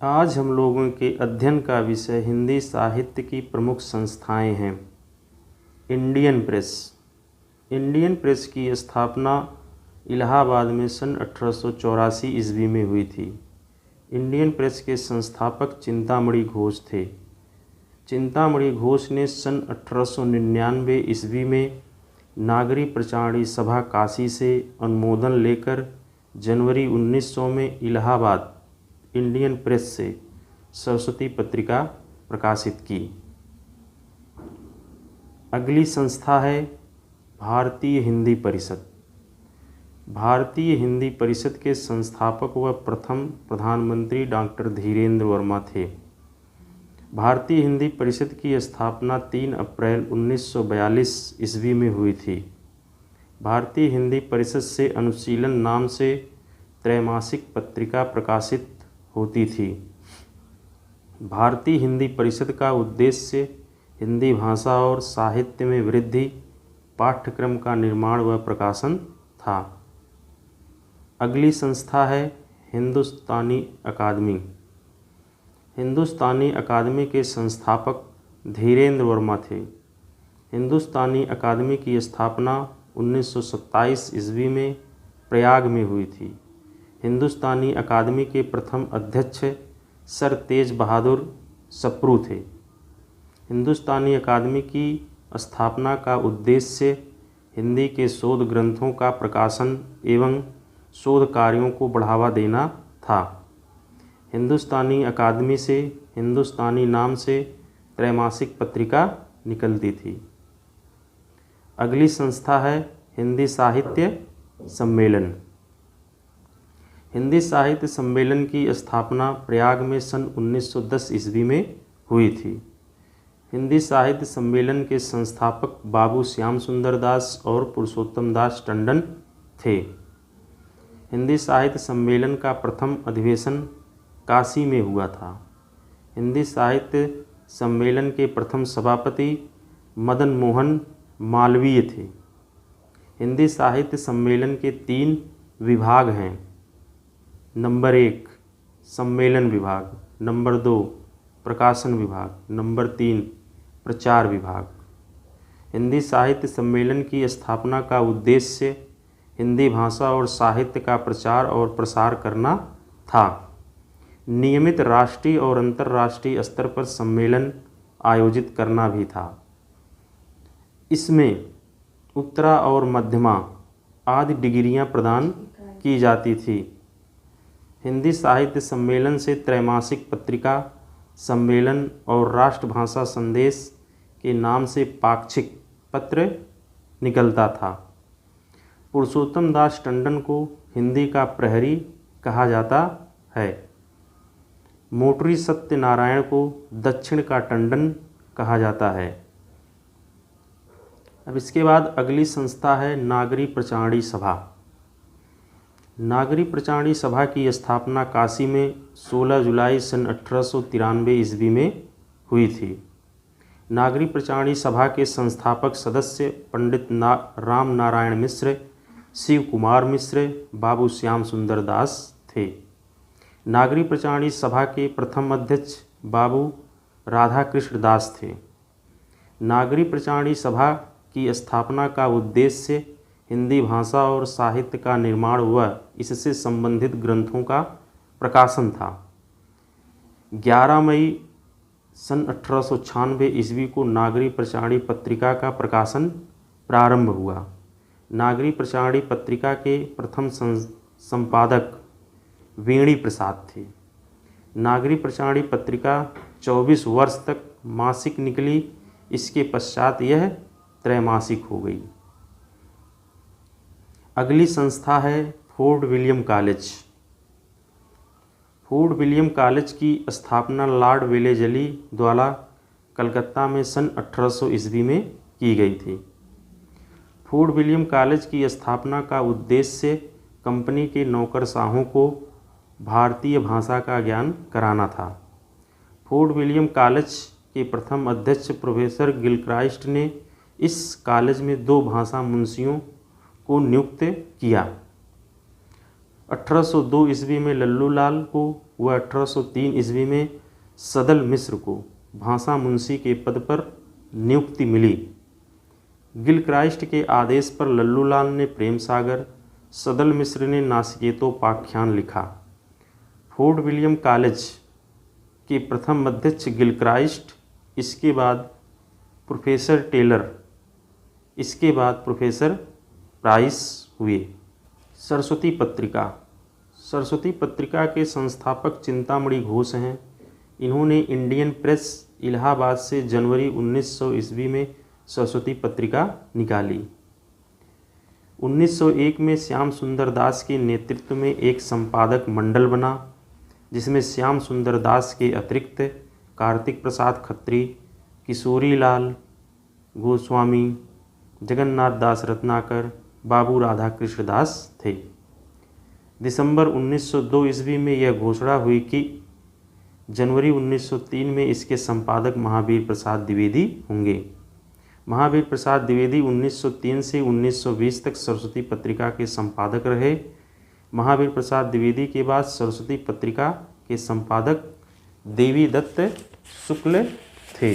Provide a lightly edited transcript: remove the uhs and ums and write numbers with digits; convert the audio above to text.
आज हम लोगों के अध्ययन का विषय हिंदी साहित्य की प्रमुख संस्थाएं हैं। Indian press. इंडियन प्रेस की स्थापना इलाहाबाद में सन 1884 ईस्वी में हुई थी। इंडियन प्रेस के संस्थापक चिंतामणि घोष थे। चिंतामणि घोष ने सन 1899 ईस्वी में नागरी प्रचारणी सभा काशी से अनुमोदन लेकर जनवरी 1900 में इलाहाबाद इंडियन प्रेस से सरस्वती पत्रिका प्रकाशित की। अगली संस्था है भारतीय हिंदी परिषद। भारतीय हिंदी परिषद के संस्थापक व प्रथम प्रधानमंत्री डॉक्टर धीरेन्द्र वर्मा थे। भारतीय हिंदी परिषद की स्थापना 3 अप्रैल 1942 ईस्वी में हुई थी। भारतीय हिंदी परिषद से अनुशीलन नाम से त्रैमासिक पत्रिका प्रकाशित होती थी। भारतीय हिंदी परिषद का उद्देश्य हिंदी भाषा और साहित्य में वृद्धि, पाठ्यक्रम का निर्माण व प्रकाशन था। अगली संस्था है हिंदुस्तानी अकादमी। हिंदुस्तानी अकादमी के संस्थापक धीरेन्द्र वर्मा थे। हिंदुस्तानी अकादमी की स्थापना 1927 ईस्वी में प्रयाग में हुई थी। हिंदुस्तानी अकादमी के प्रथम अध्यक्ष सर तेज बहादुर सप्रू थे। हिंदुस्तानी अकादमी की स्थापना का उद्देश्य हिंदी के शोध ग्रंथों का प्रकाशन एवं शोध कार्यों को बढ़ावा देना था। हिंदुस्तानी अकादमी से हिंदुस्तानी नाम से त्रैमासिक पत्रिका निकलती थी। अगली संस्था है हिंदी साहित्य सम्मेलन। हिंदी साहित्य सम्मेलन की स्थापना प्रयाग में सन 1910 ईस्वी में हुई थी। हिंदी साहित्य सम्मेलन के संस्थापक बाबू श्याम सुंदर दास और पुरुषोत्तम दास टंडन थे। हिंदी साहित्य सम्मेलन का प्रथम अधिवेशन काशी में हुआ था। हिंदी साहित्य सम्मेलन के प्रथम सभापति मदन मोहन मालवीय थे। हिंदी साहित्य सम्मेलन के 3 विभाग हैं। नंबर 1 सम्मेलन विभाग, नंबर 2 प्रकाशन विभाग, नंबर 3 प्रचार विभाग। हिंदी साहित्य सम्मेलन की स्थापना का उद्देश्य हिंदी भाषा और साहित्य का प्रचार और प्रसार करना था। नियमित राष्ट्रीय और अंतर्राष्ट्रीय स्तर पर सम्मेलन आयोजित करना भी था। इसमें उत्तरा और मध्यमा आदि डिग्रियां प्रदान की जाती थी। हिंदी साहित्य सम्मेलन से त्रैमासिक पत्रिका सम्मेलन और राष्ट्रभाषा संदेश के नाम से पाक्षिक पत्र निकलता था। पुरुषोत्तम दास टंडन को हिंदी का प्रहरी कहा जाता है। मोटरी सत्यनारायण को दक्षिण का टंडन कहा जाता है। अब इसके बाद अगली संस्था है नागरी प्रचारणी सभा। नागरी प्रचारणी सभा की स्थापना काशी में 16 जुलाई सन 1893 ईस्वी में हुई थी। नागरी प्रचारणी सभा के संस्थापक सदस्य पंडित राम नारायण मिश्र, शिव कुमार मिश्र, बाबू श्याम सुंदर दास थे। नागरी प्रचारणी सभा के प्रथम अध्यक्ष बाबू राधा कृष्ण दास थे। नागरी प्रचारणी सभा की स्थापना का उद्देश्य हिंदी भाषा और साहित्य का निर्माण व इससे संबंधित ग्रंथों का प्रकाशन था। 11 मई सन 1896 ईस्वी को नागरी प्रचारणी पत्रिका का प्रकाशन प्रारंभ हुआ। नागरी प्रचारणी पत्रिका के प्रथम संपादक वेणी प्रसाद थे। नागरी प्रचारणी पत्रिका 24 वर्ष तक मासिक निकली। इसके पश्चात यह त्रैमासिक हो गई। अगली संस्था है fort William college. Fort William college की स्थापना लॉर्ड वेलेजली द्वारा कलकत्ता में सन 1800 ईस्वी में की गई थी। फोर्ट विलियम कॉलेज की स्थापना का उद्देश्य कंपनी के नौकरशाहों को भारतीय भाषा का ज्ञान कराना था। फोर्ट विलियम कॉलेज के प्रथम अध्यक्ष प्रोफेसर गिलक्राइस्ट ने इस कॉलेज में 2 भाषा मुंशियों को नियुक्त किया। 1802 ईस्वी में लल्लू लाल को व 1803 ईस्वी में सदल मिश्र को भाषा मुंशी के पद पर नियुक्ति मिली। गिलक्राइस्ट के आदेश पर लल्लू लाल ने प्रेम सागर, सदल मिश्र ने नाचिकेतोपाख्यान लिखा। फोर्ट विलियम कॉलेज के प्रथम अध्यक्ष गिलक्राइस्ट, इसके बाद प्रोफेसर टेलर, इसके बाद प्रोफेसर प्राइस हुए। सरस्वती पत्रिका। सरस्वती पत्रिका के संस्थापक चिंतामणि घोष हैं। इन्होंने इंडियन प्रेस इलाहाबाद से जनवरी 1900 ईस्वी में सरस्वती पत्रिका निकाली। 1901 में श्याम सुंदर दास के नेतृत्व में एक संपादक मंडल बना, जिसमें श्याम सुंदर दास के अतिरिक्त कार्तिक प्रसाद खत्री, किशोरी लाल गोस्वामी, जगन्नाथ दास रत्नाकर, बाबू राधा कृष्ण दास थे। दिसंबर 1902 ईस्वी में यह घोषणा हुई कि जनवरी 1903 में इसके संपादक महावीर प्रसाद द्विवेदी होंगे। महावीर प्रसाद द्विवेदी 1903 से 1920 तक सरस्वती पत्रिका के संपादक रहे। महावीर प्रसाद द्विवेदी के बाद सरस्वती पत्रिका के संपादक देवी दत्त शुक्ल थे।